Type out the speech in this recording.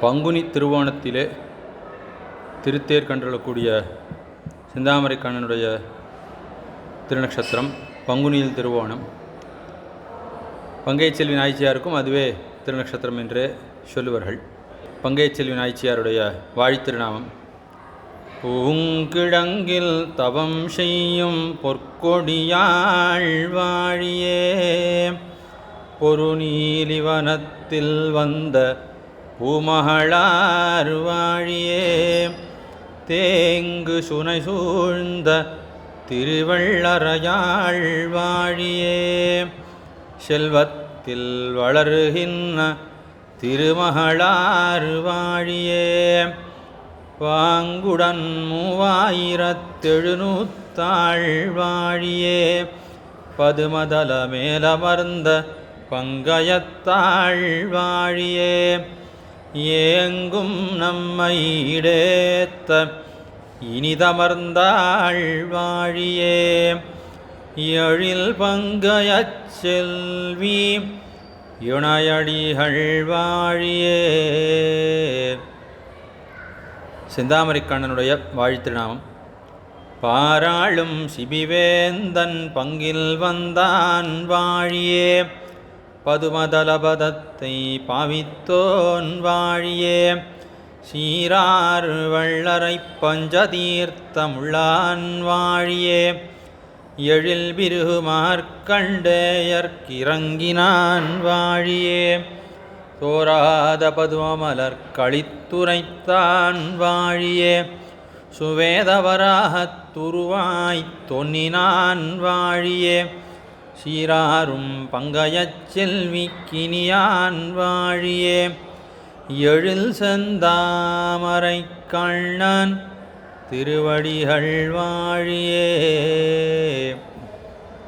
பங்குனி திருவோணத்திலே திருத்தேர் கண்டுள்ளக்கூடிய செந்தாமரை கண்ணனுடைய திருநக்ஷத்திரம் பங்குனியில் திருவோணம். பங்கைச் செல்வி நாய்ச்சியாருக்கும் அதுவே திருநக்ஷத்திரம் என்றே சொல்லுவார்கள். பங்கைச் செல்வி நாய்ச்சியாருடைய வாழித்திருநாமம்: பூங்கிழங்கில் தவம் செய்யும் பொற்கொடியாள் வாழியே, பொருநீலிவனத்தில் வந்த பூமகளார் வாழியே, தேங்கு சுனை சூழ்ந்த திருவள்ளரையாள் வாழியே, செல்வத்தில் வளருகின்ற திருமகளார் வாழியே, பாங்குடன் 3700 வாழியே, பதுமதல மேலமர்ந்த பங்கயத்தாள் வாழியே, ஏங்கும் நம்மை இடேத்த இனிதமர்ந்தாள் வாழியே, எழில் பங்கயச் செல்வி இணையடிகள் வாழியே. செந்தாமரை கண்ணனுடைய வாழித்திருநாமம்: பாராளும் சிபிவேந்தன் பங்கில் வந்தான் வாழியே, பதுமதலபதத்தை பாவித்தோன் வாழியே, சீரார் வள்ளரை பஞ்சதீர்த்தமுள்ளான் வாழியே, எழில் பிருகு மார்க்கண்டேயர்க்கிறங்கினான் வாழியே, தோராத பதுமமலர் களித்துரைத்தான் வாழியே, சுவேதவராகத் துருவாய்த் தொன்னினான் வாழியே, சீராரும் பங்கயச் செல்விக்கினியான் வாழியே, எழில் செந்தாமரை கண்ணன் திருவடிகள் வாழியே.